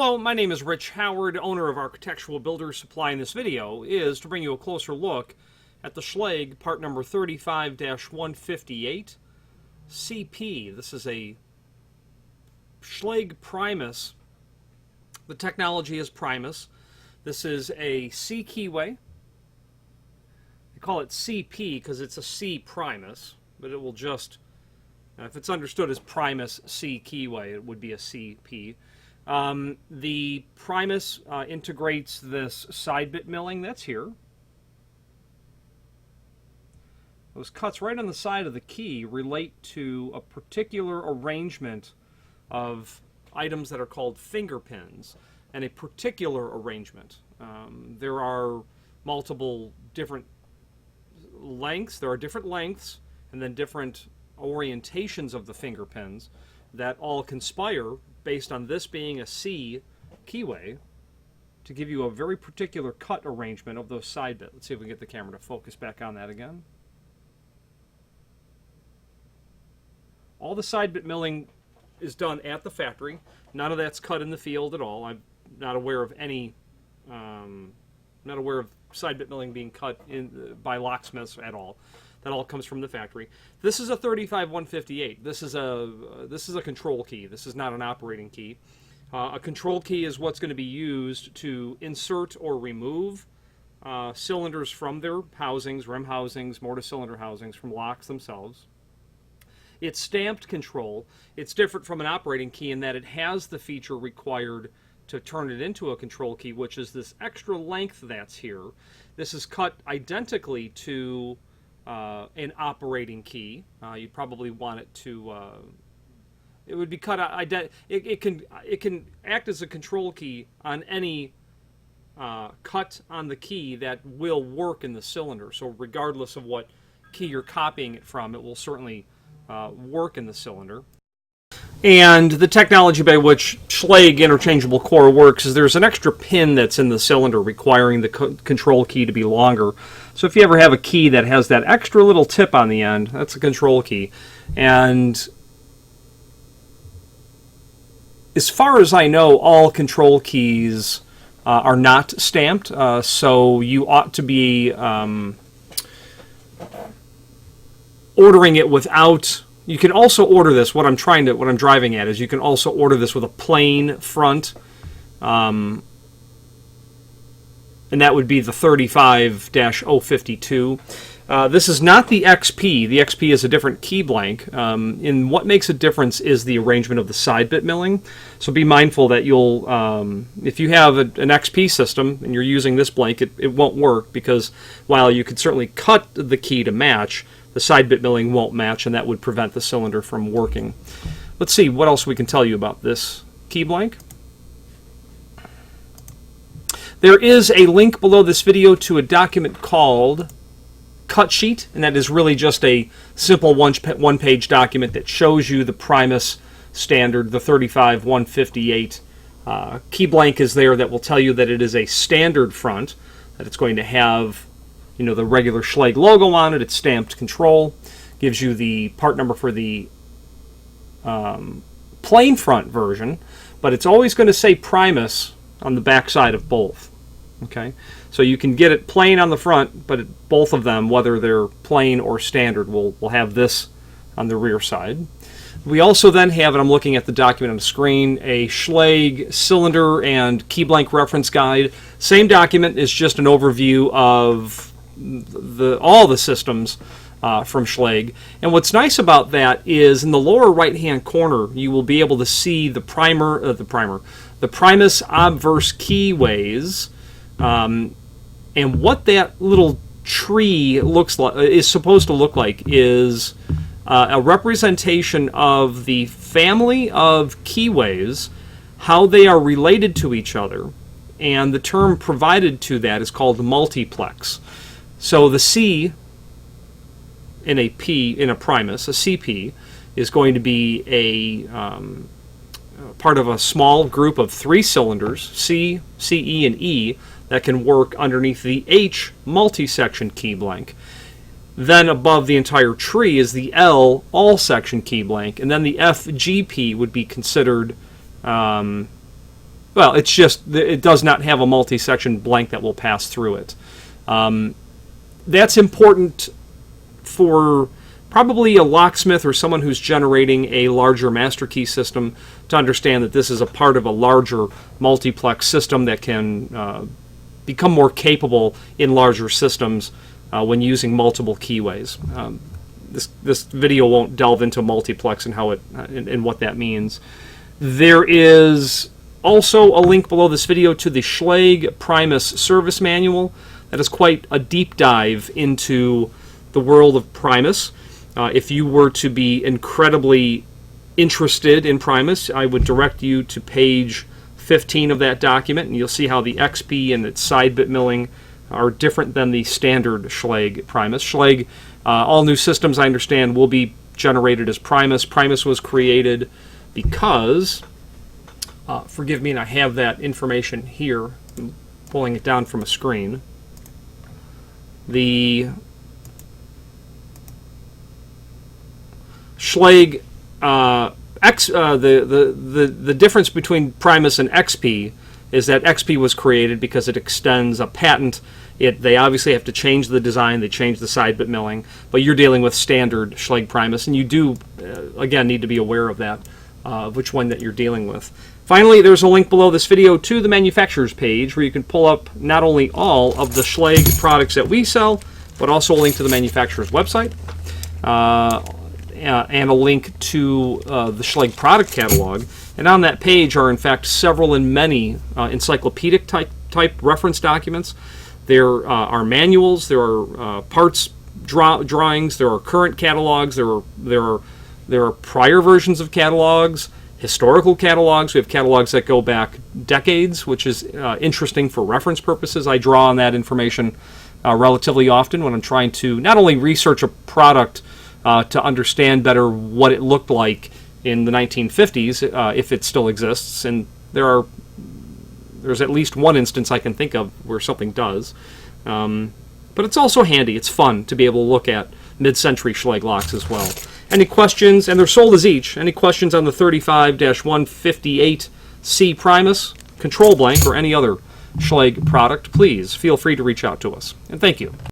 Hello, my name is Rich Howard, owner of Architectural Builders Supply. In this video is to bring you a closer look at the Schlage part number 35-158 CP. This is a Schlage Primus. The technology is Primus. This is a C Keyway. They call it CP because it's a C Primus, but it will just, if it's understood as Primus C Keyway, it would be a CP. The Primus integrates this side bit milling that's here. Those cuts right on the side of the key relate to a particular arrangement of items that are called finger pins, and a particular arrangement. There are multiple different lengths. There are different lengths and then different orientations of the finger pins that all conspire, based on this being a C keyway, to give you a very particular cut arrangement of those side bit. Let's see if we can get the camera to focus back on that again. All the side bit milling is done at the factory. None of that's cut in the field at all. I'm not aware of any, not aware of side bit milling being cut by locksmiths at all. That all comes from the factory. This is a 35-158. This is a control key. This is not an operating key. A control key is what's going to be used to insert or remove cylinders from their housings, rim housings, mortise cylinder housings, from locks themselves. It's stamped control. It's different from an operating key in that it has the feature required to turn it into a control key, which is this extra length that's here. This is cut identically to an operating key. You'd probably want it to. It would be cut. It can act as a control key on any cut on the key that will work in the cylinder. So regardless of what key you're copying it from, it will certainly work in the cylinder. And the technology by which Schlage interchangeable core works is there's an extra pin that's in the cylinder requiring the control key to be longer. So if you ever have a key that has that extra little tip on the end, that's a control key. And as far as I know, all control keys are not stamped, so you ought to be ordering it without. You can also order this. What I'm driving at is you can also order this with a plain front, and that would be the 35-052. This is not the XP. The XP is a different key blank. And what makes a difference is the arrangement of the side bit milling. So be mindful that you'll, if you have an XP system and you're using this blank, it won't work, because while you could certainly cut the key to match, the side bit milling won't match, and that would prevent the cylinder from working. Let's see what else we can tell you about this key blank. There is a link below this video to a document called Cut Sheet, and that is really just a simple one-page document that shows you the Primus standard, the 35-158. Key blank is there that will tell you that it is a standard front, that it's going to have, you know, the regular Schlage logo on it. It's stamped control. Gives you the part number for the plain front version, but it's always going to say Primus on the back side of both. Okay, so you can get it plain on the front, but both of them, whether they're plain or standard, will have this on the rear side. We also then have, and I'm looking at the document on the screen, a Schlage cylinder and key blank reference guide. Same document is just an overview of all the systems from Schlage. And what's nice about that is in the lower right-hand corner, you will be able to see the Primus obverse keyways, and what that little tree is supposed to look like is a representation of the family of keyways, how they are related to each other, and the term provided to that is called multiplex. So the C in a Primus, a CP, is going to be a part of a small group of 3 cylinders, C, CE, and E, that can work underneath the H multi-section key blank. Then above the entire tree is the L all-section key blank, and then the FGP would be considered well, it's just, it does not have a multi-section blank that will pass through it. That's important for probably a locksmith or someone who's generating a larger master key system to understand that this is a part of a larger multiplex system that can become more capable in larger systems when using multiple keyways. This video won't delve into multiplex and how it and what that means. There is also a link below this video to the Schlage Primus service manual. That is quite a deep dive into the world of Primus. If you were to be incredibly interested in Primus, I would direct you to page 15 of that document, and you'll see how the XP and its side bit milling are different than the standard Schlage Primus. Schlage, all new systems, I understand, will be generated as Primus. Primus was created because, forgive me, and I have that information here, I'm pulling it down from a screen. The Schlage, the difference between Primus and XP is that XP was created because it extends a patent. They obviously have to change the design, they change the side bit milling, but you're dealing with standard Schlage Primus, and you do, again, need to be aware of that, which one that you're dealing with. Finally, there's a link below this video to the manufacturer's page where you can pull up not only all of the Schlage products that we sell, but also a link to the manufacturer's website, and a link to the Schlage product catalog. And on that page are, in fact, several and many encyclopedic type reference documents. There are manuals, there are parts drawings, there are current catalogs, there are prior versions of catalogs, historical catalogs. We have catalogs that go back decades, which is interesting for reference purposes. I draw on that information relatively often when I'm trying to not only research a product to understand better what it looked like in the 1950s, if it still exists, and there's at least one instance I can think of where something does. But it's also handy, it's fun to be able to look at mid-century Schlage locks as well. Any questions, and they're sold as each, any questions on the 35-158C Primus, control blank, or any other Schlage product, please feel free to reach out to us. And thank you.